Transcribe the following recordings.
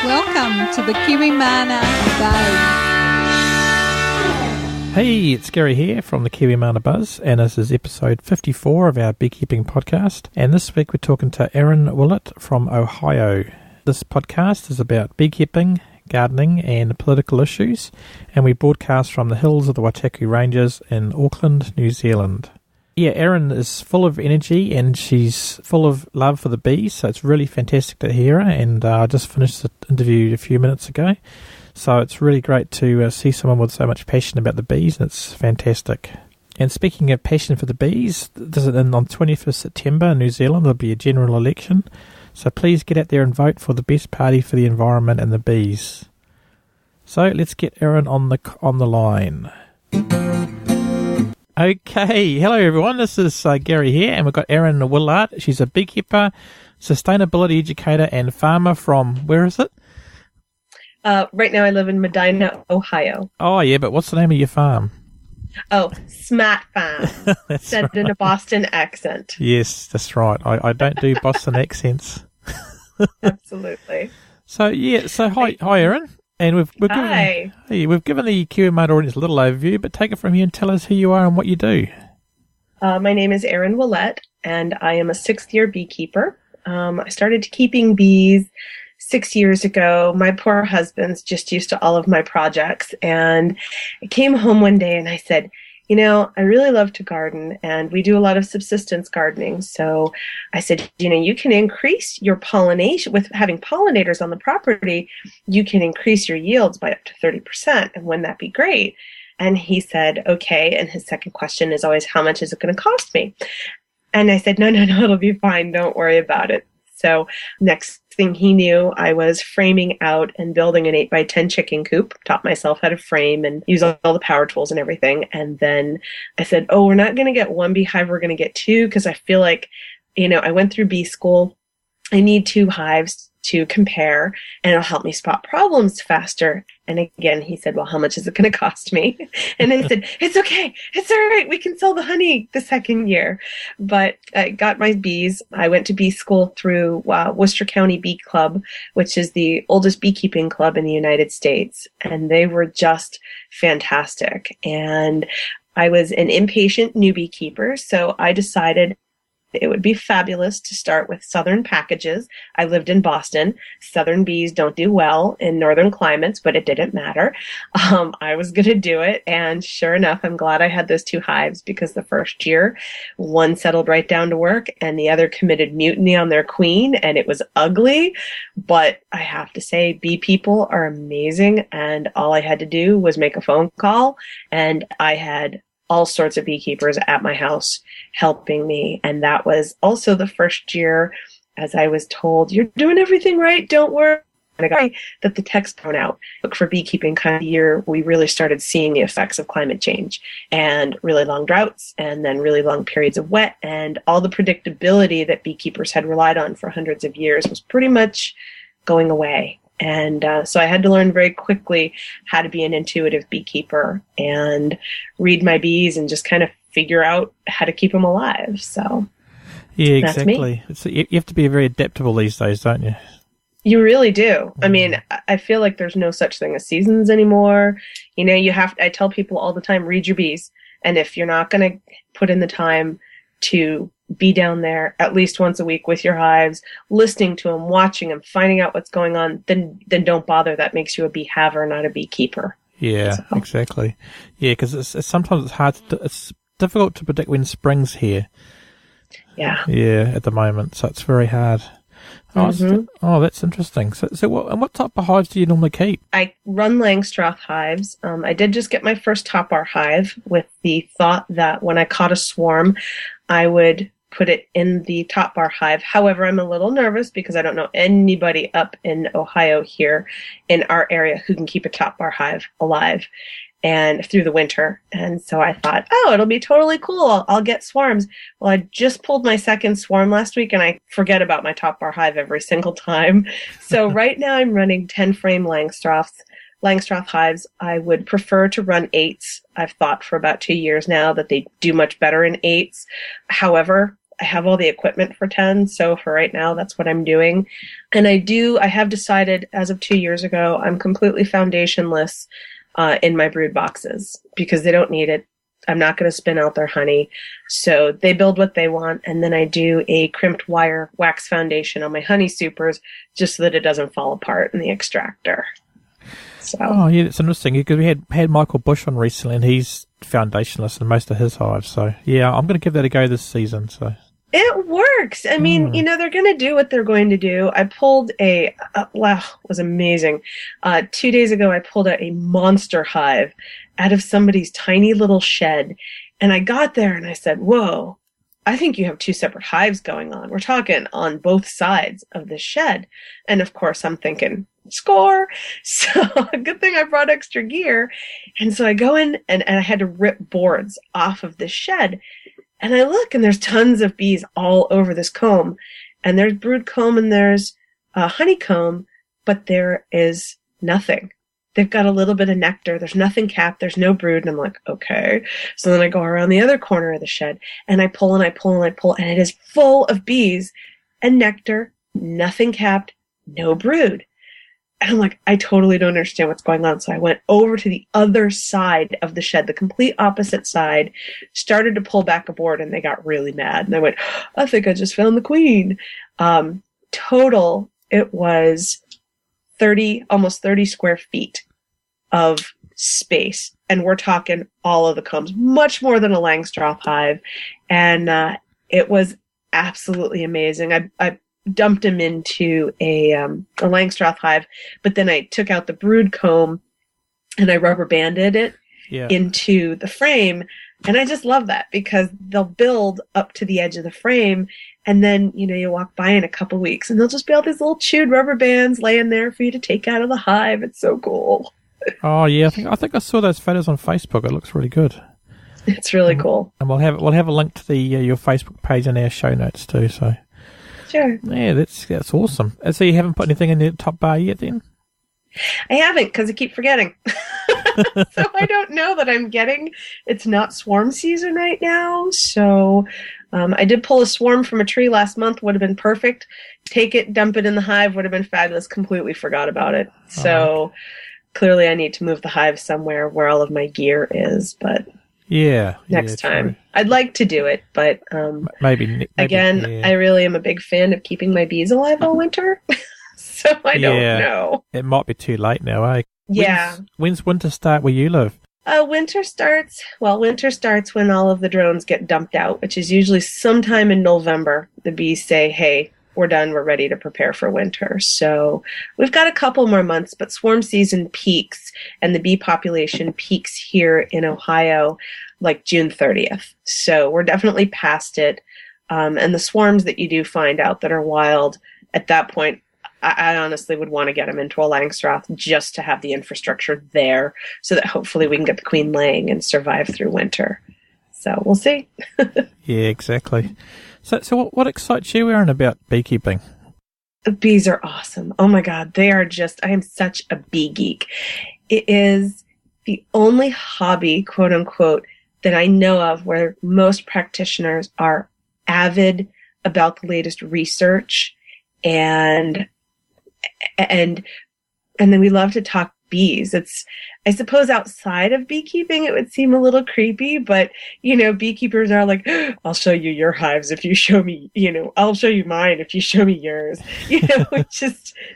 Welcome to the Kiwimana Buzz. Hey, it's Gary here from the Kiwimana Buzz, and this is episode 54 of our beekeeping podcast. And this week we're talking to Erin Willett from Ohio. This podcast is about beekeeping, gardening, and political issues, and we broadcast from the hills of the Waitakere Ranges in Auckland, New Zealand. Yeah, Erin is full of energy and she's full of love for the bees, so it's really fantastic to hear her, and I just finished the interview a few minutes ago, so it's really great to see someone with so much passion about the bees, and it's fantastic. And speaking of passion for the bees, on 20th of September in New Zealand there'll be a general election, so please get out there and vote for the best party for the environment and the bees. So let's get Erin on the line. Okay, hello everyone, this is Gary here, and we've got Erin Willett. She's a beekeeper, sustainability educator, and farmer from, where is it? Right now I live in Medina, Ohio. Oh yeah, but what's the name of your farm? Oh, Smaht Fahm, said right. In a Boston accent. Yes, that's right. I don't do Boston accents. Absolutely. So hi Erin. And we've given the Kiwimana audience a little overview, but take it from here and tell us who you are and what you do. My name is Erin Willett, and I am a 6th-year beekeeper. I started keeping bees 6 years ago. My poor husband's just used to all of my projects, and I came home one day and I said, I really love to garden, and we do a lot of subsistence gardening. So I said, you can increase your pollination with having pollinators on the property. You can increase your yields by up to 30%. And wouldn't that be great? And he said, okay. And his second question is always, how much is it going to cost me? And I said, no, it'll be fine. Don't worry about it. So next thing he knew, I was framing out and building an 8x10 chicken coop, taught myself how to frame and use all the power tools and everything. And then I said, we're not going to get one beehive, we're going to get 2, because I feel like, I went through bee school. I need 2 hives to compare, and it'll help me spot problems faster. And again, he said, well, how much is it going to cost me? And I said, it's okay. It's all right. We can sell the honey the second year. But I got my bees. I went to bee school through Worcester County Bee Club, which is the oldest beekeeping club in the United States. And they were just fantastic. And I was an impatient new beekeeper, so I decided it would be fabulous to start with southern packages. I lived in Boston. Southern bees don't do well in northern climates, but it didn't matter. I was going to do it. And sure enough, I'm glad I had those 2 hives, because the first year, one settled right down to work and the other committed mutiny on their queen, and it was ugly. But I have to say, bee people are amazing. And all I had to do was make a phone call, and I had all sorts of beekeepers at my house helping me. And that was also the first year, as I was told, you're doing everything right, don't worry. And I got that the text went out. Look for beekeeping kind of year, we really started seeing the effects of climate change and really long droughts, and then really long periods of wet, and all the predictability that beekeepers had relied on for hundreds of years was pretty much going away. And so I had to learn very quickly how to be an intuitive beekeeper and read my bees and just kind of figure out how to keep them alive. So yeah, exactly. You have to be very adaptable these days, don't you? You really do. I mean, I feel like there's no such thing as seasons anymore. I tell people all the time, read your bees. And if you're not going to put in the time to be down there at least once a week with your hives, listening to them, watching them, finding out what's going on, then don't bother. That makes you a beehaver, not a beekeeper. Yeah, so. Exactly. Yeah, because sometimes it's difficult to predict when spring's here. Yeah. Yeah, at the moment, so it's very hard. Oh, that's interesting. So what type of hives do you normally keep? I run Langstroth hives. I did just get my first top bar hive with the thought that when I caught a swarm, I would put it in the top bar hive. However, I'm a little nervous because I don't know anybody up in Ohio here in our area who can keep a top bar hive alive and through the winter. And so I thought, it'll be totally cool. I'll get swarms. Well, I just pulled my second swarm last week, and I forget about my top bar hive every single time. So right now I'm running 10 frame Langstroth hives. I would prefer to run 8s. I've thought for about 2 years now that they do much better in 8s. However, I have all the equipment for 10. So for right now, that's what I'm doing. And I have decided as of 2 years ago, I'm completely foundationless in my brood boxes because they don't need it. I'm not going to spin out their honey. So they build what they want. And then I do a crimped wire wax foundation on my honey supers just so that it doesn't fall apart in the extractor. So. Oh, yeah, it's interesting because we had Michael Bush on recently, and he's foundationless in most of his hives. So, yeah, I'm going to give that a go this season. So it works. I mean, they're going to do what they're going to do. I pulled wow, it was amazing. 2 days ago, I pulled out a monster hive out of somebody's tiny little shed. And I got there and I said, whoa, I think you have 2 separate hives going on. We're talking on both sides of the shed. And of course, I'm thinking, score. So good thing I brought extra gear. And so I go in and I had to rip boards off of the shed. And I look and there's tons of bees all over this comb. And there's brood comb and there's honeycomb, but there is nothing. They've got a little bit of nectar. There's nothing capped. There's no brood. And I'm like, okay. So then I go around the other corner of the shed and I pull and I pull and I pull, and it is full of bees and nectar, nothing capped, no brood. And I'm like, I totally don't understand what's going on. So I went over to the other side of the shed, the complete opposite side, started to pull back a board, and they got really mad. And I went, I think I just found the queen. Total, it was almost 30 square feet of space. And we're talking all of the combs, much more than a Langstroth hive. And it was absolutely amazing. I dumped him into a Langstroth hive, but then I took out the brood comb and I rubber banded it into the frame. And I just love that because they'll build up to the edge of the frame, and then, you walk by in a couple weeks and there'll just be all these little chewed rubber bands laying there for you to take out of the hive. It's so cool. Oh yeah, I think I saw those photos on Facebook. It looks really good. It's really cool. And we'll have a link to the your Facebook page in our show notes too. So sure. Yeah, that's awesome. So you haven't put anything in the top bar yet, then? I haven't because I keep forgetting. So I don't know that I'm getting. It's not swarm season right now, so I did pull a swarm from a tree last month. Would have been perfect. Take it, dump it in the hive. Would have been fabulous. Completely forgot about it. So clearly, I need to move the hive somewhere where all of my gear is. But next time, true. I'd like to do it, but maybe again, I really am a big fan of keeping my bees alive all winter. So I don't know. It might be too late now, eh? Yeah. When's winter start where you live? Winter starts when all of the drones get dumped out, which is usually sometime in November. The bees say, hey, we're done. We're ready to prepare for winter. So we've got a couple more months, but swarm season peaks and the bee population peaks here in Ohio like June 30th. So we're definitely past it. And the swarms that you do find out that are wild at that point, I honestly would want to get them into a Langstroth just to have the infrastructure there so that hopefully we can get the queen laying and survive through winter. So we'll see. Yeah, exactly. So what excites you, Erin, about beekeeping? The bees are awesome. Oh my God. They are I am such a bee geek. It is the only hobby, quote unquote, that I know of where most practitioners are avid about the latest research and then we love to talk bees. I suppose outside of beekeeping, it would seem a little creepy, but, beekeepers are like, I'll show you your hives if you show me, I'll show you mine if you show me yours.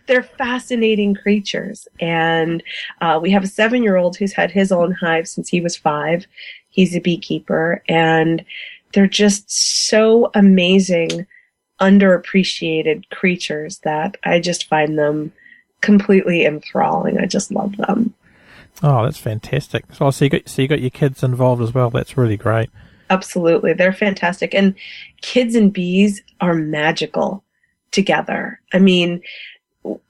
They're fascinating creatures. And we have a 7-year-old who's had his own hive since he was 5. He's a beekeeper, and they're just so amazing, underappreciated creatures that I just find them completely enthralling. I just love them. Oh, that's fantastic. So you got your kids involved as well. That's really great. Absolutely. They're fantastic. And kids and bees are magical together. I mean,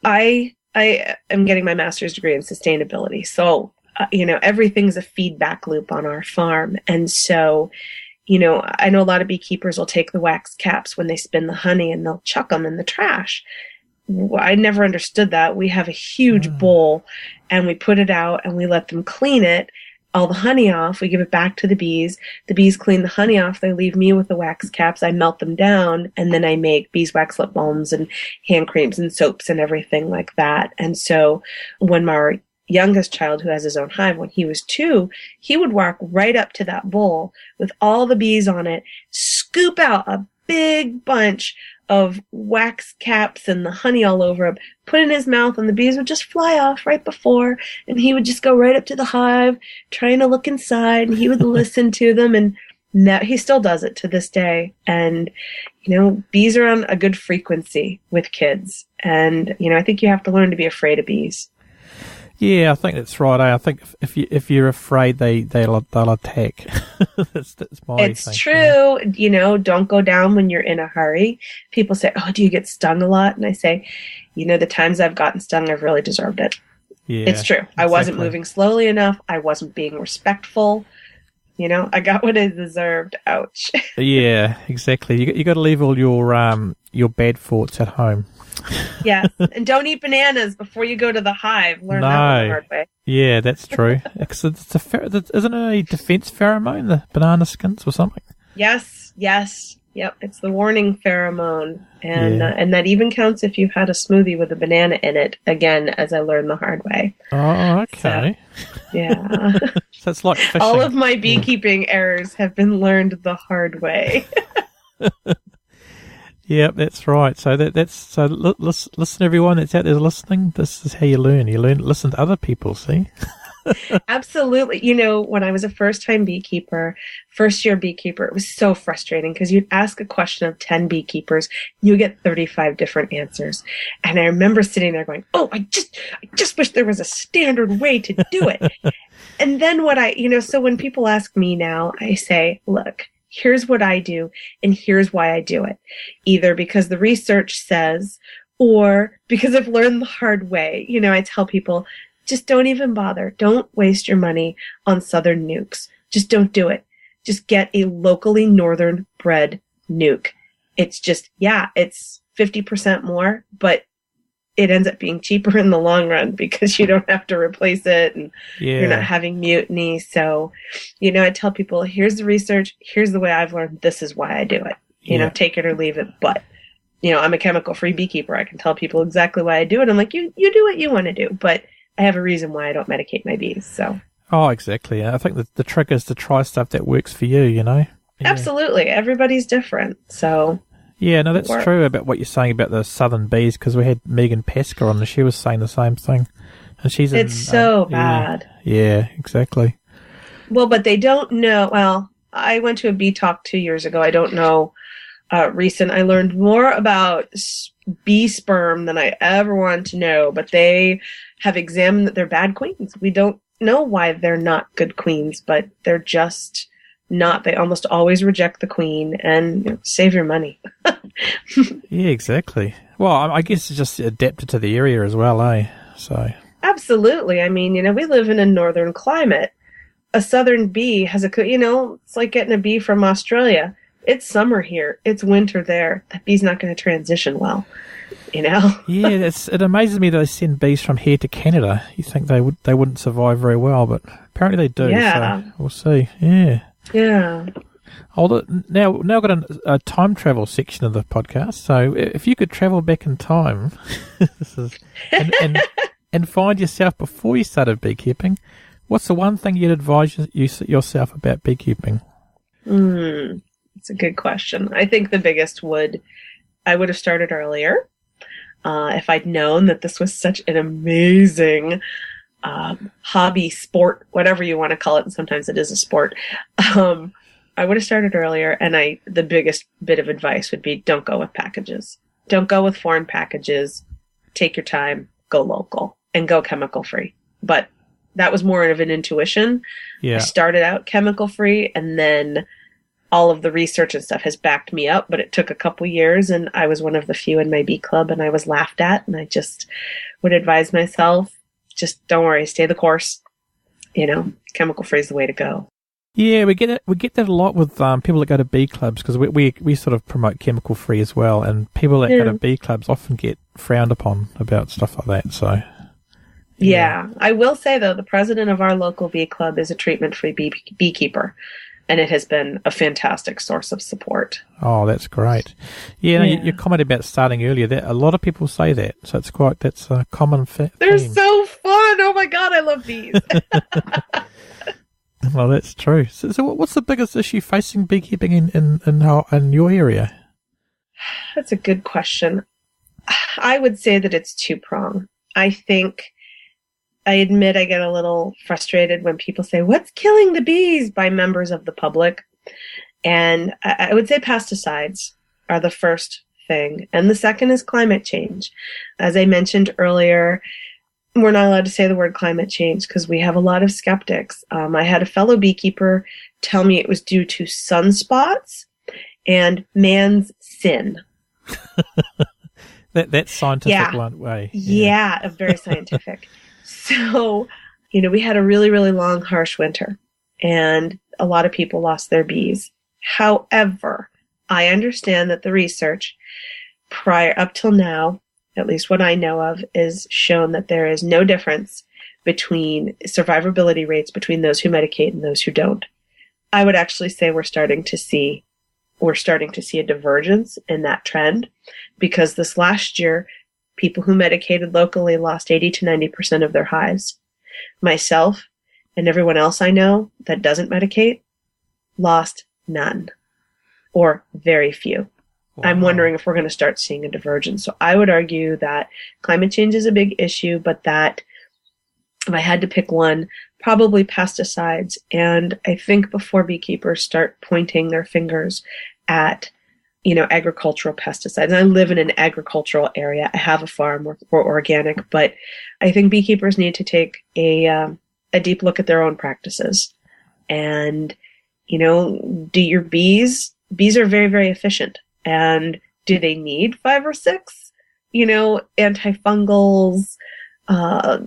I am getting my master's degree in sustainability. So, everything's a feedback loop on our farm. And so, I know a lot of beekeepers will take the wax caps when they spin the honey and they'll chuck them in the trash. I never understood that. We have a huge bowl and we put it out and we let them clean it. all the honey off. We give it back to the bees. The bees clean the honey off. They leave me with the wax caps. I melt them down, and then I make beeswax lip balms and hand creams and soaps and everything like that. And so when my youngest child, who has his own hive, when he was 2, he would walk right up to that bowl with all the bees on it, scoop out a big bunch of wax caps and the honey all over him, put in his mouth, and the bees would just fly off right before, and he would just go right up to the hive, trying to look inside, and he would listen to them, and he still does it to this day. And, bees are on a good frequency with kids, and, I think you have to learn to be afraid of bees. Yeah, I think that's right. I think if you're afraid, they'll attack. that's my It's thing. True. Don't go down when you're in a hurry. People say, "Oh, do you get stung a lot?" And I say, the times I've gotten stung, I've really deserved it. Yeah, it's true. I wasn't moving slowly enough. I wasn't being respectful. I got what I deserved. Ouch. Yeah, exactly. You got to leave all your bad thoughts at home. Yes, and don't eat bananas before you go to the hive. Learn that the hard way. Yeah, that's true. Isn't it a defense pheromone, the banana skins or something? Yes. Yep, it's the warning pheromone, and that even counts if you've had a smoothie with a banana in it. Again, as I learned the hard way. Oh, okay. So, yeah. So it's like fishing. All of my beekeeping errors have been learned the hard way. Yep, that's right. So listen, everyone that's out there listening. This is how you learn. Listen to other people. See. Absolutely. When I was a first-time beekeeper, first-year beekeeper, it was so frustrating because you'd ask a question of 10 beekeepers, you get 35 different answers. And I remember sitting there going, "Oh, I just wish there was a standard way to do it." And then so when people ask me now, I say, "Look, here's what I do, and here's why I do it. Either because the research says, or because I've learned the hard way." I tell people, just don't even bother. Don't waste your money on southern nukes. Just don't do it. Just get a locally northern bred nuke. It's just, it's 50% more, but it ends up being cheaper in the long run because you don't have to replace it and you're not having mutiny. So, I tell people, here's the research. Here's the way I've learned. This is why I do it. Take it or leave it. But, I'm a chemical-free beekeeper. I can tell people exactly why I do it. I'm like, you do what you want to do. But I have a reason why I don't medicate my bees. So. Oh, exactly. I think that the trick is to try stuff that works for you, Yeah. Absolutely. Everybody's different. So. Yeah, no, that's true about what you're saying about the southern bees, because we had Megan Pasker on and she was saying the same thing. And it's so bad. Yeah, exactly. Well, but they don't know. Well, I went to a bee talk 2 years ago. I don't know recent. I learned more about bee sperm than I ever wanted to know, but they have examined that they're bad queens. We don't know why they're not good queens, but they're just not. They almost always reject the queen, and save your money. Yeah, exactly. Well, I guess it's just adapted to the area as well, eh? So absolutely. I mean, we live in a northern climate. A southern bee has it's like getting a bee from Australia. It's summer here. It's winter there. That bee's not going to transition well, Yeah, it amazes me that they send bees from here to Canada. You think they wouldn't survive very well, but apparently they do. Yeah. So we'll see. Yeah. Yeah. Now I've got a time travel section of the podcast. So if you could travel back in time, and find yourself before you started beekeeping, what's the one thing you'd advise yourself about beekeeping? It's a good question. I think the biggest I would have started earlier. If I'd known that this was such an amazing hobby, sport, whatever you want to call it, and sometimes it is a sport, I would have started earlier, and the biggest bit of advice would be don't go with packages. Don't go with foreign packages. Take your time, go local, and go chemical-free. But that was more of an intuition. Yeah. I started out chemical-free, and then all of the research and stuff has backed me up, but it took a couple years, and I was one of the few in my bee club, and I was laughed at, and I just would advise myself, just don't worry, stay the course. Chemical free is the way to go. Yeah, we get that a lot with people that go to bee clubs, because we sort of promote chemical free as well, and people that go to bee clubs often get frowned upon about stuff like that. So Yeah. I will say, though, the president of our local bee club is a treatment-free beekeeper, and it has been a fantastic source of support. Oh, that's great. Yeah, your comment about starting earlier, that a lot of people say that, so that's a common theme. They're so fun. Oh my God, I love bees. Well, that's true. So what's the biggest issue facing beekeeping in your area? That's a good question. I would say that it's two-pronged. I admit I get a little frustrated when people say, "What's killing the bees?" by members of the public. And I would say pesticides are the first thing. And the second is climate change. As I mentioned earlier, we're not allowed to say the word climate change because we have a lot of skeptics. I had a fellow beekeeper tell me it was due to sunspots and man's sin. That's scientific one way. Yeah, very scientific. So, we had a really, really long, harsh winter, and a lot of people lost their bees. However, I understand that the research up till now, at least what I know of, is shown that there is no difference between survivability rates between those who medicate and those who don't. I would actually say we're starting to see a divergence in that trend, because this last year, people who medicated locally lost 80 to 90% of their hives. Myself and everyone else I know that doesn't medicate lost none, or very few. Wow. I'm wondering if we're going to start seeing a divergence. So I would argue that climate change is a big issue, but that if I had to pick one, probably pesticides. And I think before beekeepers start pointing their fingers at agricultural pesticides. And I live in an agricultural area. I have a farm. We're organic, but I think beekeepers need to take a deep look at their own practices. And, do your bees are very, very efficient. And do they need 5 or 6, antifungals,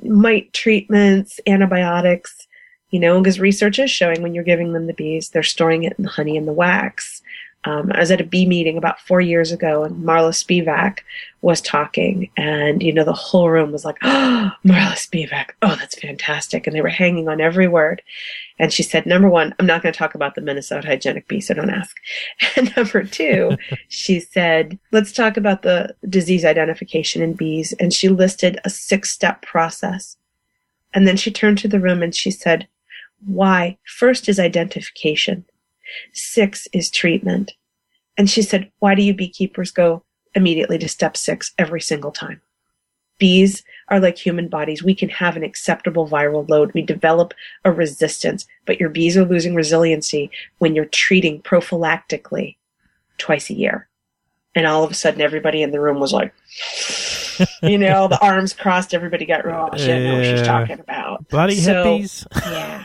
mite treatments, antibiotics, because research is showing when you're giving them the bees, they're storing it in the honey and the wax. I was at a bee meeting about 4 years ago, and Marla Spivak was talking, and, the whole room was like, "Oh, Marla Spivak, oh, that's fantastic." And they were hanging on every word. And she said, number one, I'm not going to talk about the Minnesota hygienic bee, so don't ask. And number two, she said, let's talk about the disease identification in bees. And she listed a 6-step process. And then she turned to the room and she said, why? First is identification. 6 is treatment. And she said, why do you beekeepers go immediately to step 6 every single time? Bees are like human bodies. We can have an acceptable viral load. We develop a resistance, but your bees are losing resiliency when you're treating prophylactically twice a year. And all of a sudden, everybody in the room was like, the arms crossed. Everybody got, oh, she didn't know what she's talking about. Bloody hippies. Yeah.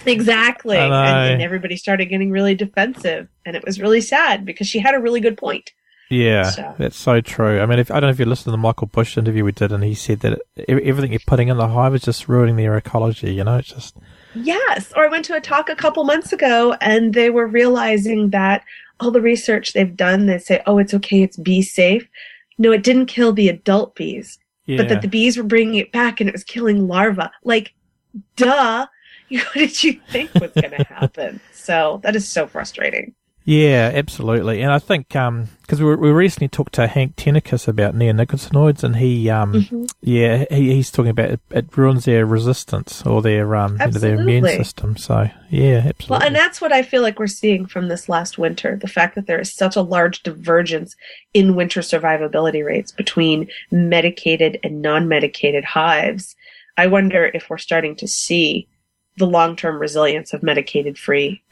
Exactly. And everybody started getting really defensive. And it was really sad because she had a really good point. Yeah, that's so true. I mean, I don't know if you listened to the Michael Bush interview we did, and he said that everything you're putting in the hive is just ruining their ecology, It's just... Yes. Or I went to a talk a couple months ago, and they were realizing that all the research they've done, they say, oh, it's okay, it's bee safe. No, it didn't kill the adult bees, but that the bees were bringing it back, and it was killing larvae. Like, duh. What did you think was going to happen? So that is so frustrating. Yeah, absolutely. And I think, because we recently talked to Hank Tenicus about neonicotinoids, and he's talking about it ruins their resistance or their immune system. So, yeah, absolutely. Well, and that's what I feel like we're seeing from this last winter, the fact that there is such a large divergence in winter survivability rates between medicated and non-medicated hives. I wonder if we're starting to see the long-term resilience of medication-free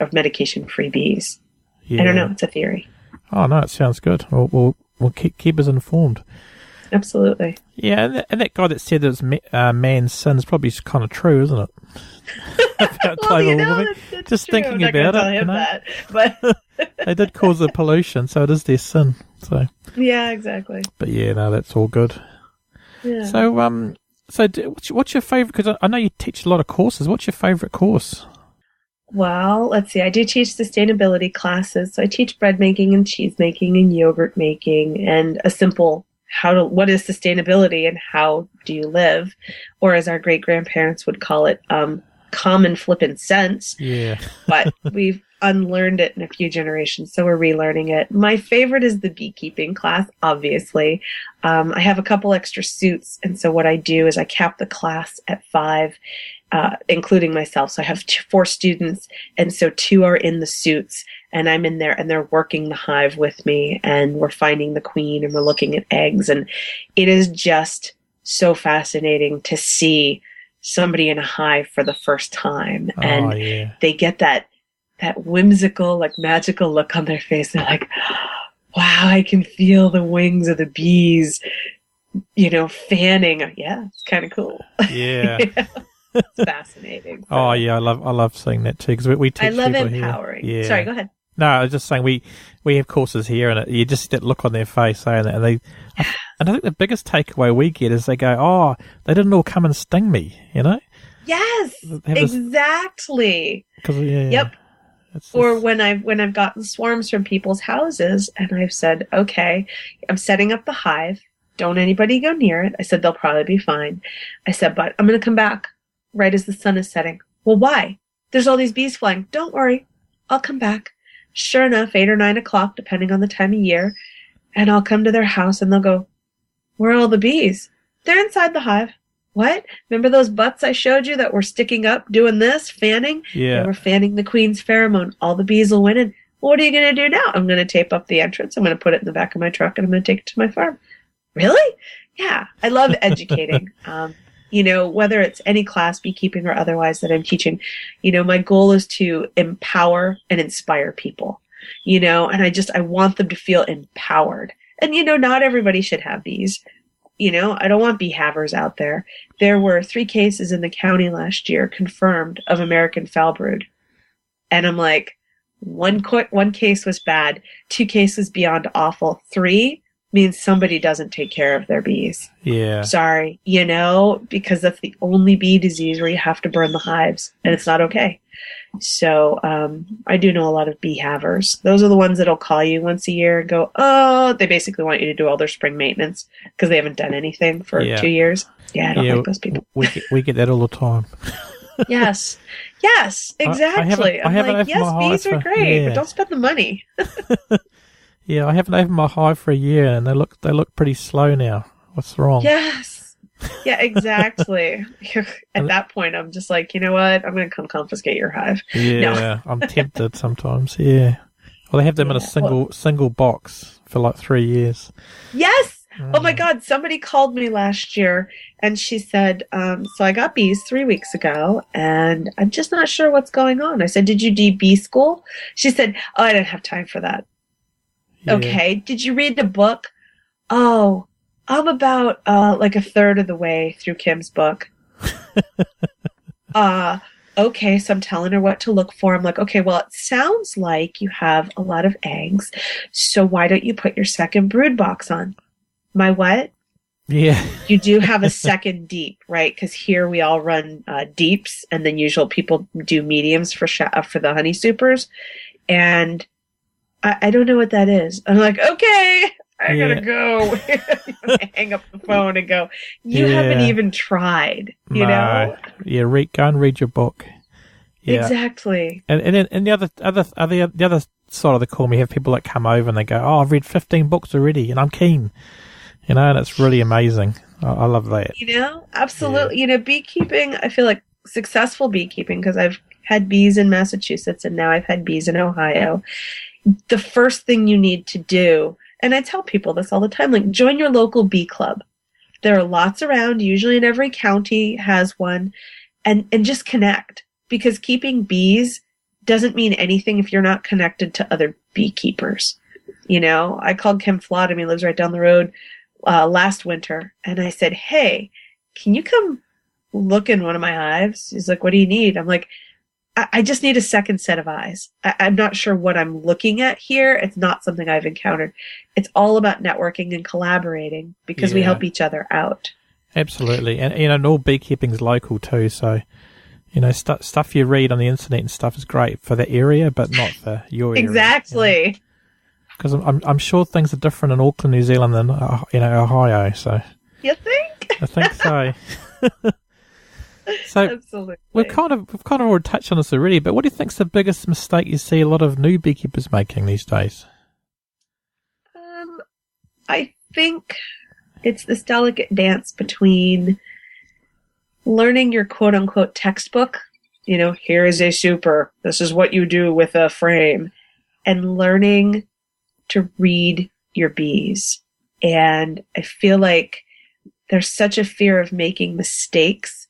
bees. Yeah. I don't know. It's a theory. Oh, no, it sounds good. We'll keep us informed. Absolutely. Yeah, and that guy that said that it's man's sin is probably kind of true, isn't it? About global warming. Just true. Thinking about it. That, but they did cause the pollution, so it is their sin. So yeah, exactly. But yeah, no, that's all good. Yeah. So what's your favourite? Because I know you teach a lot of courses. What's your favourite course? Well, let's see. I do teach sustainability classes. So I teach bread making and cheese making and yogurt making and a simple what is sustainability and how do you live? Or as our great grandparents would call it, common flippin' sense. Yeah. But we've unlearned it in a few generations, so we're relearning it. My favorite is the beekeeping class, obviously. I have a couple extra suits, and so what I do is I cap the class at 5, including myself. So I have 4 students, and so 2 are in the suits, and I'm in there, and they're working the hive with me, and we're finding the queen, and we're looking at eggs, and it is just so fascinating to see somebody in a hive for the first time, and they get that whimsical, like magical look on their face. They're like, wow, I can feel the wings of the bees, fanning. Yeah, it's kind of cool. Yeah. It's fascinating. So. Oh yeah, I love seeing that too, because we teach. I love people empowering. Here. Yeah. Sorry, go ahead. No, I was just saying we have courses here, and you just that look on their face, and they. And I think the biggest takeaway we get is they go, "Oh, they didn't all come and sting me," Yes, exactly. Yep. Or when I've gotten swarms from people's houses, and I've said, okay, I'm setting up the hive. Don't anybody go near it. I said, they'll probably be fine. I said, but I'm going to come back right as the sun is setting. Well, why? There's all these bees flying. Don't worry. I'll come back. Sure enough, 8 or 9 o'clock, depending on the time of year, and I'll come to their house, and they'll go, where are all the bees? They're inside the hive. What? Remember those butts I showed you that were sticking up doing this, fanning? Yeah. They were fanning the queen's pheromone. All the bees will win. And what are you going to do now? I'm going to tape up the entrance. I'm going to put it in the back of my truck, and I'm going to take it to my farm. Really? Yeah. I love educating. Whether it's any class, beekeeping or otherwise, that I'm teaching, my goal is to empower and inspire people, and I want them to feel empowered. And, not everybody should have bees. I don't want bee havers out there. There were 3 cases in the county last year confirmed of American foul brood. And I'm like, one case was bad, 2 cases beyond awful, 3 means somebody doesn't take care of their bees. Yeah. Sorry, because that's the only bee disease where you have to burn the hives, and it's not okay. So I do know a lot of bee havers. Those are the ones that'll call you once a year and go, oh, they basically want you to do all their spring maintenance because they haven't done anything for 2 years. Yeah, I don't like those people. We get that all the time. Yes, exactly. Bees are great, but don't spend the money. Yeah, I haven't opened my hive for a year, and they look pretty slow now. What's wrong? Yes. Yeah, exactly. At that point, I'm just like, you know what? I'm going to come confiscate your hive. Yeah, no. I'm tempted sometimes. Yeah. Well, they have them in a single box for like 3 years. Yes. Oh my God! Somebody called me last year, and she said, "So I got bees 3 weeks ago, and I'm just not sure what's going on." I said, "Did you do bee school?" She said, "Oh, I didn't have time for that." Yeah. Okay. Did you read the book? Oh, I'm about like a third of the way through Kim's book. Okay, so I'm telling her what to look for. I'm like, okay, well, it sounds like you have a lot of eggs, so why don't you put your second brood box on? My what? Yeah. You do have a second deep, right? Because here we all run deeps, and then usual people do mediums for the honey supers, and I don't know what that is. I'm like, okay, I gotta go. Hang up the phone and go, you haven't even tried, you know? Yeah, go and read your book. Yeah. Exactly. And then the other side of the coin, we have people that come over and they go, oh, I've read 15 books already and I'm keen. And it's really amazing. I love that. Absolutely. Yeah. Beekeeping, I feel like successful beekeeping, because I've had bees in Massachusetts and now I've had bees in Ohio. The first thing you need to do, and I tell people this all the time, like join your local bee club. There are lots around, usually in every county has one, and just connect, because keeping bees doesn't mean anything if you're not connected to other beekeepers. I called Kim Flodham, he lives right down the road, last winter, and I said, hey, can you come look in one of my hives? He's like, what do you need? I'm like, I just need a second set of eyes. I'm not sure what I'm looking at here. It's not something I've encountered. It's all about networking and collaborating, because we help each other out. Absolutely. And all beekeeping's local too. So, stuff you read on the internet and stuff is great for the area, but not for your area. Exactly. Because I'm sure things are different in Auckland, New Zealand than Ohio. So You think? I think so. So Absolutely. we've kind of already touched on this already. But what do you think's the biggest mistake you see a lot of new beekeepers making these days? I think it's this delicate dance between learning your quote unquote textbook, here is a super, this is what you do with a frame, and learning to read your bees. And I feel like there's such a fear of making mistakes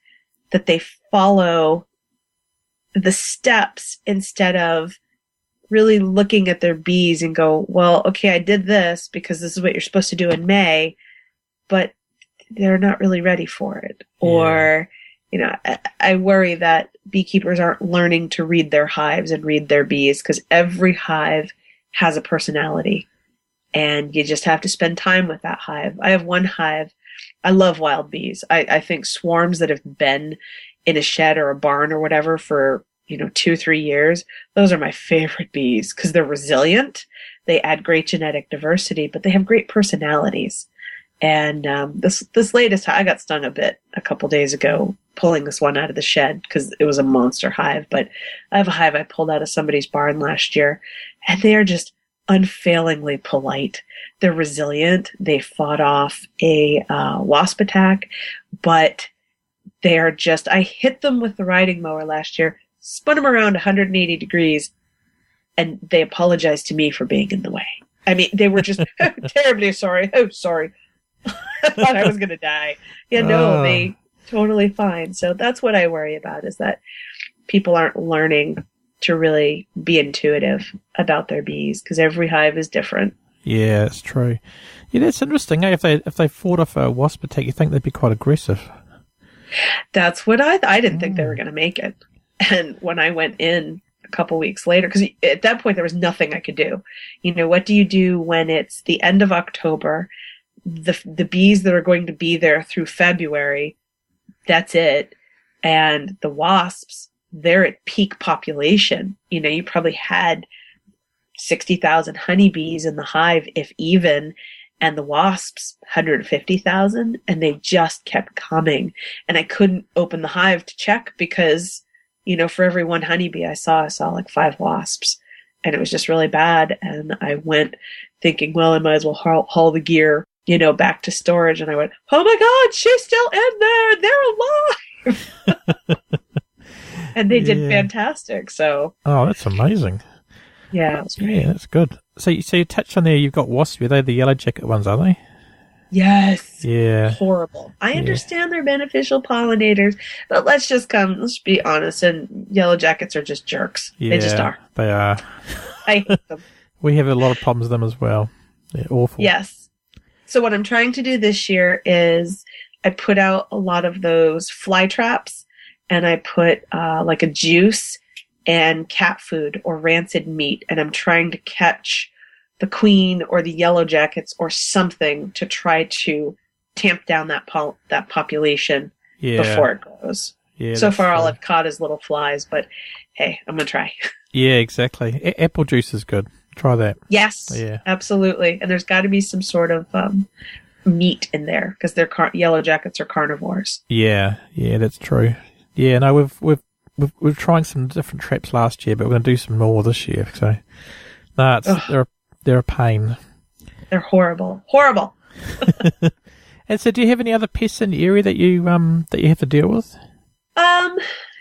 that they follow the steps instead of really looking at their bees and go, well, okay, I did this because this is what you're supposed to do in May, but they're not really ready for it. Yeah. Or, I worry that beekeepers aren't learning to read their hives and read their bees, because every hive has a personality and you just have to spend time with that hive. I have one hive. I love wild bees. I think swarms that have been in a shed or a barn or whatever for 2-3 years, those are my favorite bees because they're resilient. They add great genetic diversity, but they have great personalities. And this latest, I got stung a bit a couple days ago pulling this one out of the shed because it was a monster hive. But I have a hive I pulled out of somebody's barn last year, and they are just unfailingly polite. They're resilient. They fought off a wasp attack, but they are just, I hit them with the riding mower last year, spun them around 180 degrees, and they apologized to me for being in the way. I mean, they were just terribly sorry. Oh, sorry. I thought I was going to die. Yeah, no, they totally fine. So that's what I worry about, is that people aren't learning to really be intuitive about their bees, because every hive is different. Yeah, it's true. Yeah, that's interesting. If they fought off a wasp attack, you think they'd be quite aggressive. That's what I didn't think they were going to make it. And when I went in a couple weeks later, because at that point there was nothing I could do. What do you do when it's the end of October? The bees that are going to be there through February, that's it. And the wasps, they're at peak population. You probably had 60,000 honeybees in the hive, if even, and the wasps 150,000, and they just kept coming. And I couldn't open the hive to check because, for every one honeybee I saw like 5 wasps, and it was just really bad. And I went thinking, well, I might as well haul the gear, back to storage. And I went, oh my God, she's still in there. They're alive. And they did fantastic. So. Oh, that's amazing. Yeah, it was great. Yeah, that's good. So you touched on there, you've got wasps. Are they the Yellowjacket ones, are they? Yes. Yeah. Horrible. I understand they're beneficial pollinators, but let's be honest, and Yellowjackets are just jerks. Yeah, they just are. They are. I hate them. We have a lot of problems with them as well. They're awful. Yes. So what I'm trying to do this year is I put out a lot of those fly traps, and I put like a juice and cat food or rancid meat, and I'm trying to catch the queen or the Yellowjackets or something to try to tamp down that population before it grows. Yeah, so far, all I've caught is little flies, but hey, I'm going to try. Yeah, exactly. Apple juice is good. Try that. Yes, absolutely. And there's got to be some sort of meat in there, because Yellowjackets are carnivores. Yeah, that's true. Yeah, no, we've trying some different traps last year, but we're going to do some more this year. So, no, they're a pain. They're horrible. Horrible. And so, do you have any other pests in the area that you have to deal with?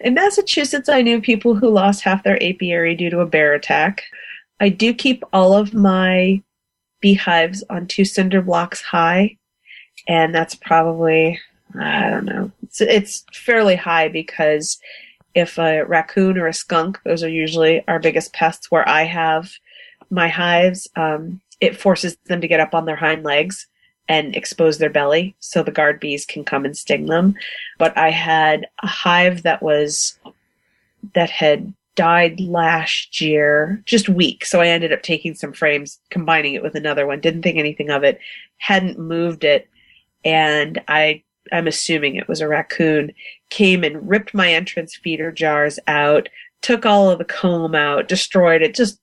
In Massachusetts, I knew people who lost half their apiary due to a bear attack. I do keep all of my beehives on 2 cinder blocks high, and that's probably, I don't know, it's fairly high, because if a raccoon or a skunk, those are usually our biggest pests where I have my hives, it forces them to get up on their hind legs and expose their belly so the guard bees can come and sting them. But I had a hive that had died last year, just weak. So I ended up taking some frames, combining it with another one, didn't think anything of it, hadn't moved it, and I'm assuming it was a raccoon, came and ripped my entrance feeder jars out, took all of the comb out, destroyed it, just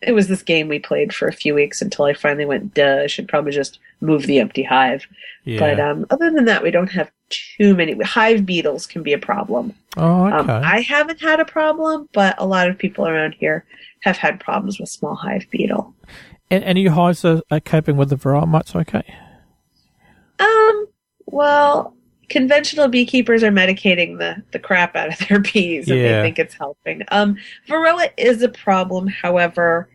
it was this game we played for a few weeks until I finally went, duh, I should probably just move the empty hive. Yeah. But other than that, we don't have too many. Hive beetles can be a problem. Oh, okay. I haven't had a problem, but a lot of people around here have had problems with small hive beetle. And your hives are coping with the Varroa mites okay? Well, conventional beekeepers are medicating the crap out of their bees, and they think it's helping. Varroa is a problem. However,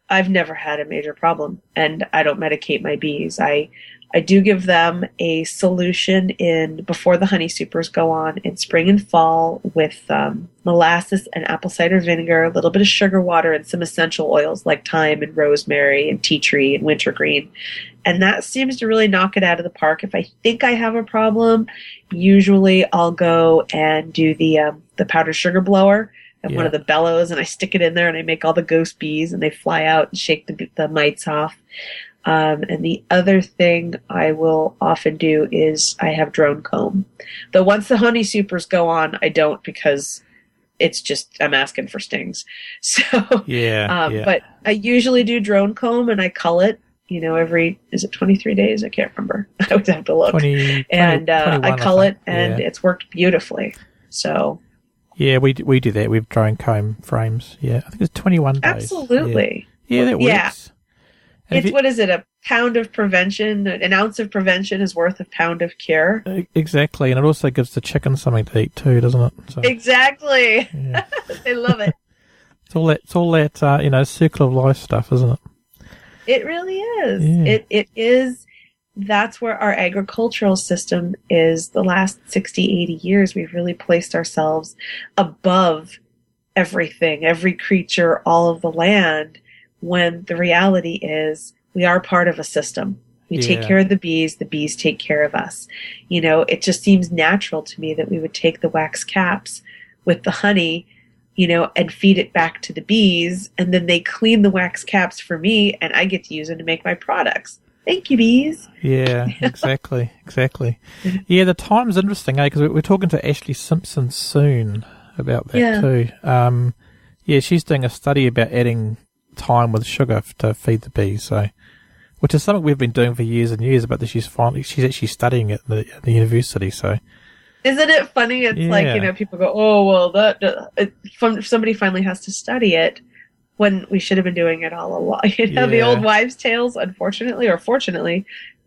I've never had a major problem, and I don't medicate my bees. I do give them a solution before the honey supers go on in spring and fall with molasses and apple cider vinegar, a little bit of sugar water, and some essential oils like thyme and rosemary and tea tree and wintergreen. And that seems to really knock it out of the park. If I think I have a problem, usually I'll go and do the powdered sugar blower and one of the bellows, and I stick it in there and I make all the ghost bees and they fly out and shake the mites off. And the other thing I will often do is I have drone comb. Though once the honey supers go on, I don't, because it's just, I'm asking for stings. So, but I usually do drone comb and I cull it, is it 23 days? I can't remember. I would have to look. 20, and I cull it and it's worked beautifully. So. Yeah, we do that. We have drone comb frames. Yeah, I think it's 21 days. Absolutely. Yeah, that works. Yeah. What is it? A pound of prevention, an ounce of prevention is worth a pound of cure. Exactly, and it also gives the chicken something to eat too, doesn't it? So, exactly. Yeah. They love it. It's all that circle of life stuff, isn't it? It really is. Yeah. It is. That's where our agricultural system is. The last 60, 80 years, we've really placed ourselves above everything, every creature, all of the land, when the reality is we are part of a system. We take care of the bees take care of us. It just seems natural to me that we would take the wax caps with the honey, and feed it back to the bees, and then they clean the wax caps for me, and I get to use them to make my products. Thank you, bees. Yeah, exactly. Yeah, the time's interesting, because we're talking to Ashley Simpson soon about that too. She's doing a study about adding thyme with sugar to feed the bees, so which is something we've been doing for years and years, but she's actually studying it at the university. So isn't it funny? It's like, people go, oh well, somebody finally has to study it when we should have been doing it all along. The old wives' tales, unfortunately or fortunately,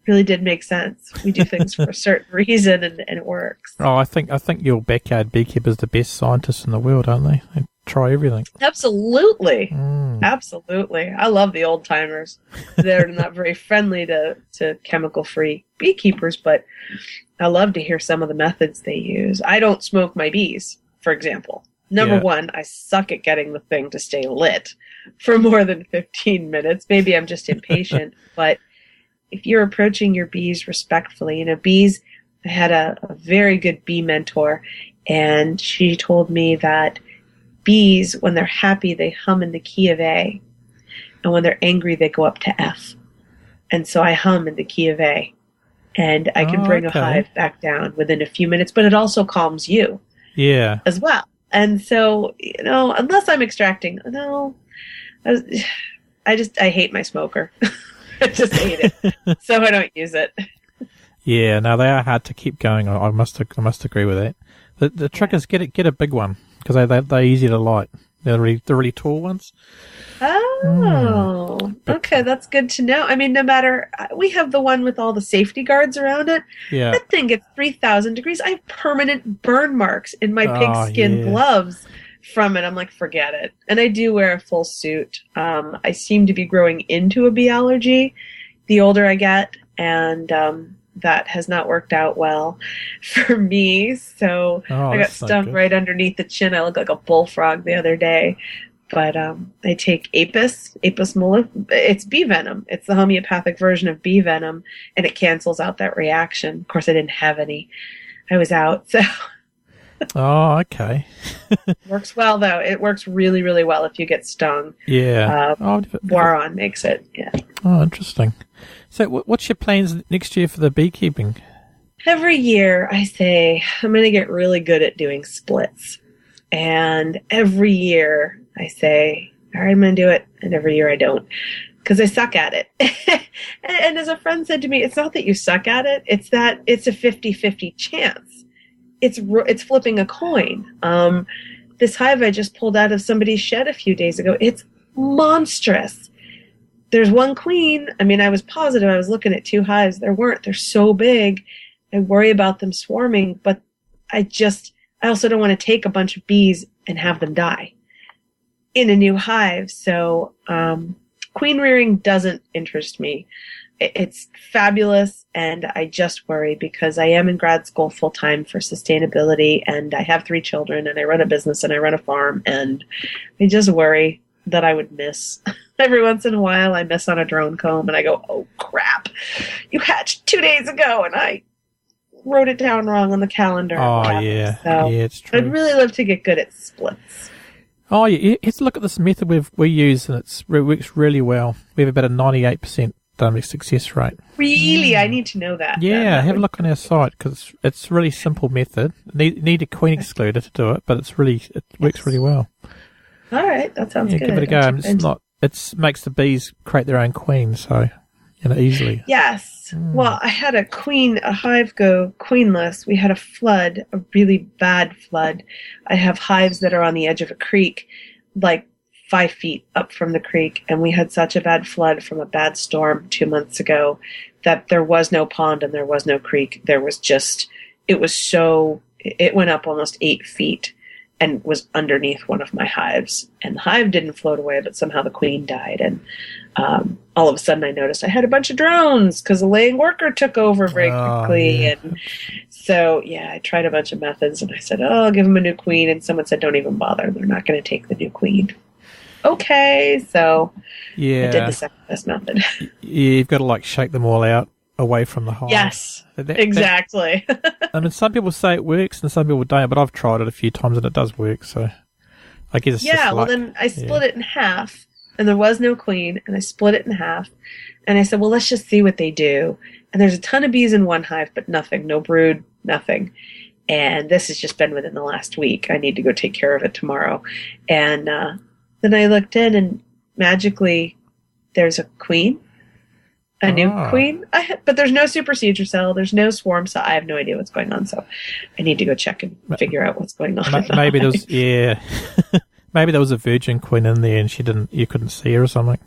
really did make sense. We do things for a certain reason, and it works. Oh, I think your backyard beekeepers are the best scientists in the world, aren't they? They try everything. Absolutely. Absolutely. I love the old timers. They're not very friendly to chemical-free beekeepers, but I love to hear some of the methods they use. I don't smoke my bees, for example. Number one, I suck at getting the thing to stay lit for more than 15 minutes. Maybe I'm just impatient, but if you're approaching your bees respectfully, bees, I had a very good bee mentor, and she told me that bees, when they're happy, they hum in the key of A, and when they're angry, they go up to F. And so I hum in the key of A, and I can bring a hive back down within a few minutes, but it also calms you as well. And so, unless I'm extracting, I hate my smoker. I just hate it. So I don't use it. Yeah, no, they are hard to keep going. I must agree with that. The trick is get a big one, because they're easy to light. They're really tall ones. Oh, okay, that's good to know. I mean, no matter, we have the one with all the safety guards around it. Yeah. That thing gets 3,000 degrees. I have permanent burn marks in my pigskin gloves from it. I'm like, forget it. And I do wear a full suit. I seem to be growing into a bee allergy the older I get, and that has not worked out well for me. So I got stung right underneath the chin. I look like a bullfrog the other day. But I take Apis mellifera. It's bee venom. It's the homeopathic version of bee venom, and it cancels out that reaction. Of course, I didn't have any. I was out, so. Oh, okay. Works well, though. It works really, really well if you get stung. Yeah. Boron makes it, yeah. Oh, interesting. So what's your plans next year for the beekeeping? Every year I say, I'm going to get really good at doing splits. And every year I say, all right, I'm going to do it. And every year I don't, because I suck at it. and as a friend said to me, it's not that you suck at it, it's that it's a 50-50 chance. It's flipping a coin. This hive I just pulled out of somebody's shed a few days ago, it's monstrous. There's one queen. I mean, I was positive I was looking at 2 hives. There weren't. They're so big. I worry about them swarming, but I also don't want to take a bunch of bees and have them die in a new hive. So queen rearing doesn't interest me. It's fabulous, and I just worry because I am in grad school full-time for sustainability, and I have 3 children, and I run a business, and I run a farm, and I just worry that I would miss. Every once in a while, I miss on a drone comb, and I go, oh, crap. You hatched 2 days ago, and I wrote it down wrong on the calendar. Oh, yeah. So yeah, it's true. I'd really love to get good at splits. Oh, yeah. You have to look at this method we use, and it works really well. We have about a 98% success rate. Really? I need to know that. Yeah, have a look on our site, because it's a really simple method. Need a queen excluder to do it, but it works really well. All right, that sounds good. Give it a go. It makes the bees create their own queen, so easily. Yes. Well, I had a hive go queenless. We had a flood, a really bad flood. I have hives that are on the edge of a creek, like 5 feet up from the creek, and we had such a bad flood from a bad storm 2 months ago that there was no pond and there was no creek. There was just, it went up almost 8 feet and was underneath one of my hives. And the hive didn't float away, but somehow the queen died. And all of a sudden I noticed I had a bunch of drones because a laying worker took over very quickly. Yeah. And so, I tried a bunch of methods, and I said, I'll give them a new queen. And someone said, don't even bother. They're not going to take the new queen. Okay, so I did the second best method. You've got to shake them all out away from the hive. Yes, exactly. I mean, some people say it works and some people don't, but I've tried it a few times and it does work. So I guess it's just luck. Then I split it in half, and there was no queen, and I split it in half, and I said, well, let's just see what they do. And there's a ton of bees in one hive, but nothing, no brood, nothing. And this has just been within the last week. I need to go take care of it tomorrow. And then I looked in, and magically there's a queen, a new queen. But there's no supersedure cell. There's no swarm cell. I have no idea what's going on. So I need to go check and figure out what's going on. Maybe there was, maybe there was a virgin queen in there and you couldn't see her or something.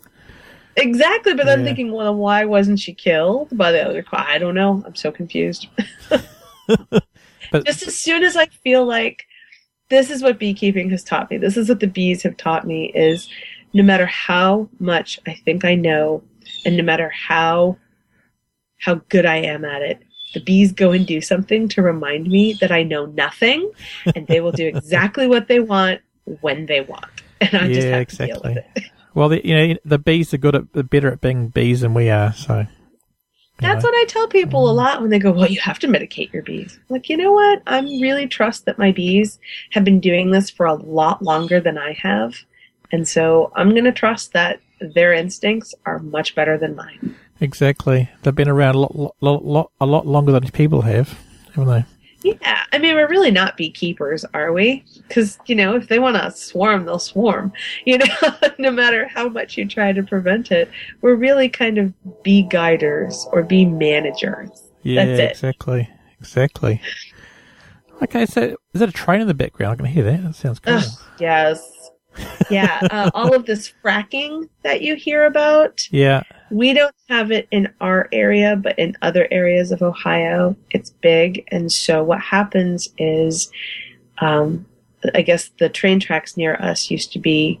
Exactly. But I'm thinking, well, why wasn't she killed by the other queen? I don't know. I'm so confused. But just as soon as I feel like this is what beekeeping has taught me, this is what the bees have taught me, is no matter how much I think I know, and no matter how good I am at it, the bees go and do something to remind me that I know nothing, and they will do exactly what they want when they want. And I just have to deal with it. Well, the bees are better at being bees than we are, so... That's what I tell people a lot when they go, well, you have to medicate your bees. Like, you know what? I really trust that my bees have been doing this for a lot longer than I have. And so I'm going to trust that their instincts are much better than mine. Exactly. They've been around a lot longer than people have, haven't they? Yeah. I mean, we're really not beekeepers, are we? Because, if they want to swarm, they'll swarm. No matter how much you try to prevent it, we're really kind of bee guiders or bee managers. Yeah, that's it. Exactly. Okay, so is that a train in the background? I can hear that. That sounds cool. Yes. Yeah. All of this fracking that you hear about. Yeah. We don't have it in our area, but in other areas of Ohio, it's big. And so what happens is, I guess the train tracks near us used to be,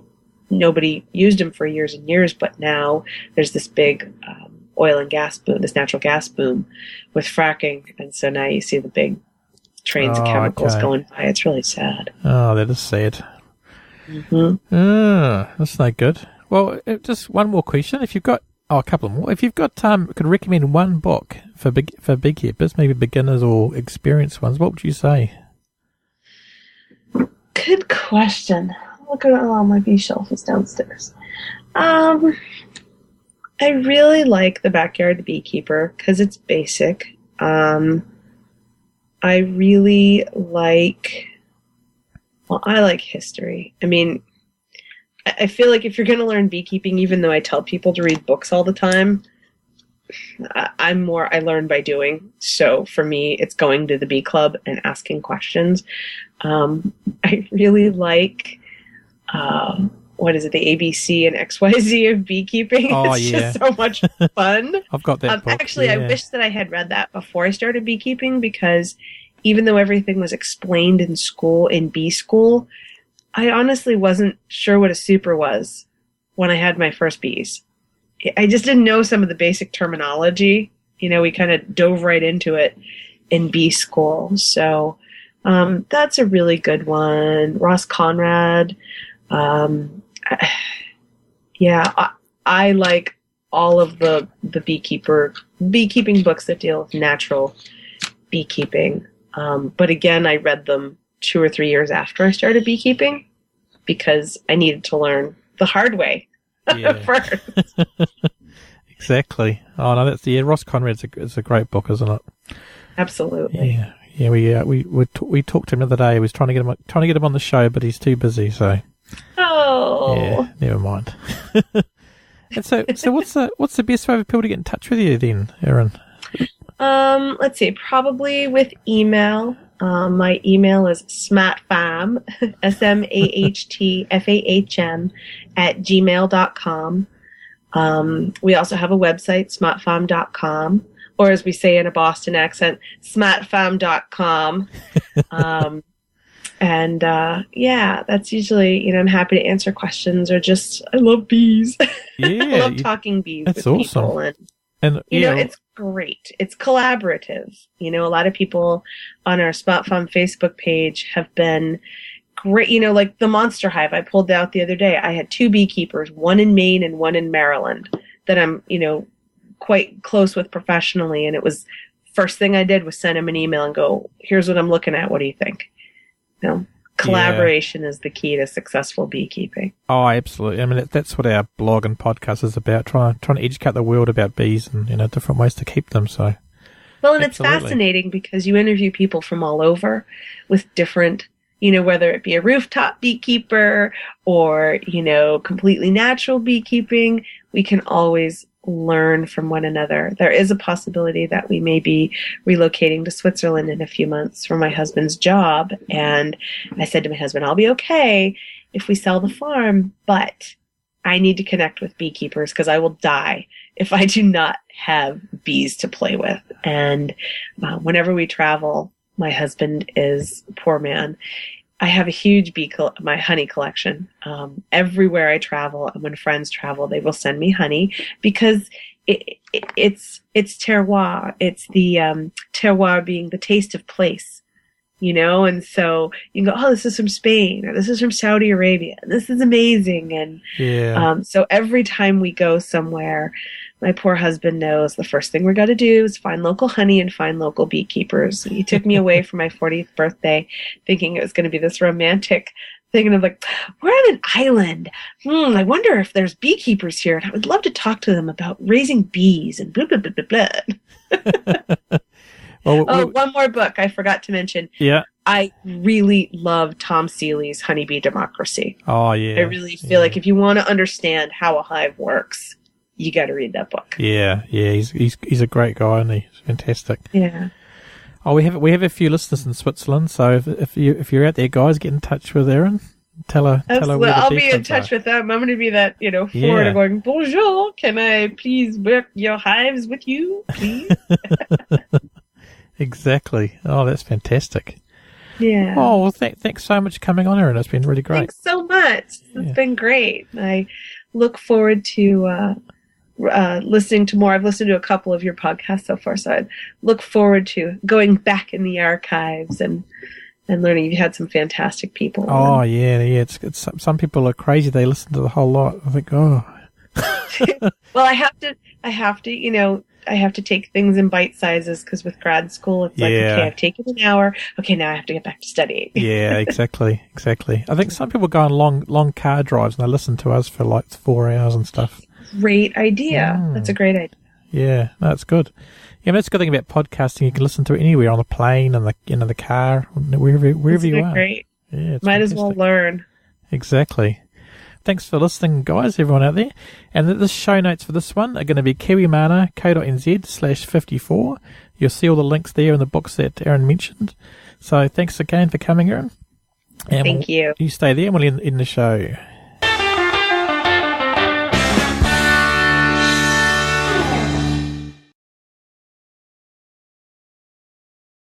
nobody used them for years and years, but now there's this big oil and gas boom, this natural gas boom with fracking. And so now you see the big trains of chemicals going by. It's really sad. Oh, that is sad. Mm-hmm. That's not good. Well, just one more question. If you've got, a couple more. If you've got could recommend one book for beekeepers, maybe beginners or experienced ones, what would you say? Good question. Look at my bee shelf is downstairs. I really like The Backyard Beekeeper because it's basic. I really like. Well, I like history. I mean, I feel like if you're going to learn beekeeping, even though I tell people to read books all the time, I learn by doing. So for me, it's going to the bee club and asking questions. I really like, what is it, the ABC and XYZ of beekeeping. Oh, it's yeah. just so much fun. I've got that book. Actually, yeah. I wish that I had read that before I started beekeeping, because even though everything was explained in school, in bee school, I honestly wasn't sure what a super was when I had my first bees. I just didn't know some of the basic terminology. We kind of dove right into it in bee school. So that's a really good one. Ross Conrad. I like all of the beekeeping books that deal with natural beekeeping. But again, I read them 2 or 3 years after I started beekeeping because I needed to learn the hard way first. Exactly. Oh no, Ross Conrad's a great book, isn't it? Absolutely. Yeah. We talked to him the other day. He was trying to get him on the show, but he's too busy. So. Oh. Yeah. Never mind. And so what's the best way for people to get in touch with you then, Erin? Let's see. Probably with email. My email is Smaht Fahm, SMAHTFAHM @gmail.com. We also have a website, smahtfahm.com, or as we say in a Boston accent, smahtfahm.com. And that's usually, I'm happy to answer questions or just, I love bees. Yeah. I love talking bees with people. And it's great. It's collaborative. A lot of people on our Smaht Fahm Facebook page have been great. Like the Monster Hive I pulled out the other day. I had 2 beekeepers, one in Maine and one in Maryland, that I'm, quite close with professionally. And it was first thing I did was send them an email and go, here's what I'm looking at. What do you think? Collaboration is the key to successful beekeeping. Oh, absolutely. I mean, that's what our blog and podcast is about, trying to educate the world about bees and, different ways to keep them. So, well, and Absolutely. It's fascinating because you interview people from all over with different, whether it be a rooftop beekeeper or, completely natural beekeeping, we can always learn from one another. There is a possibility that we may be relocating to Switzerland in a few months for my husband's job. And I said to my husband, I'll be okay if we sell the farm, but I need to connect with beekeepers because I will die if I do not have bees to play with. And whenever we travel, my husband is a poor man. I have a huge my honey collection. Everywhere I travel and when friends travel, they will send me honey because it's terroir. It's the terroir being the taste of place, and so you can go, oh, this is from Spain or this is from Saudi Arabia. This is amazing. And so every time we go somewhere, my poor husband knows the first thing we're going to do is find local honey and find local beekeepers. He took me away for my 40th birthday thinking it was going to be this romantic thing. And I'm like, we're on an island. I wonder if there's beekeepers here. And I would love to talk to them about raising bees and blah, blah, blah, blah, blah. One more book I forgot to mention. Yeah. I really love Tom Seeley's Honeybee Democracy. Oh, yeah. I really feel like if you want to understand how a hive works, you got to read that book. Yeah. He's a great guy, and he's fantastic. Yeah. Oh, we have a few listeners in Switzerland, so if you're out there, guys, get in touch with Erin. Tell her where the I'll be in beekeepers touch are. with them. I'm going to be that foreigner going, bonjour. Can I please work your hives with you, please? Exactly. Oh, that's fantastic. Yeah. Oh, well, thanks so much for coming on, Erin. It's been really great. Thanks so much. It's been great. I look forward to listening to more. I've listened to a couple of your podcasts so far, so I look forward to going back in the archives and learning. You've had some fantastic people. Oh, yeah. It's some people are crazy. They listen to the whole lot. I think, oh. Well, I have to take things in bite sizes because with grad school, it's like, okay, I've taken an hour. Okay, now I have to get back to studying. Yeah, exactly. I think some people go on long car drives and they listen to us for like 4 hours and stuff. Great idea. That's a great idea. Yeah, no, it's good. Yeah, that's a good thing about podcasting. You can listen to it anywhere, on the plane, and the car, wherever you are. Great. Yeah, it's Might fantastic. as well learn. Exactly. thanks for listening, guys, everyone out there. And the show notes for this one are going to be kiwimana.co.nz/54. You'll see all the links there in the books that Erin mentioned. So thanks again for coming, Erin. And Thank you. You stay there and we'll end the show.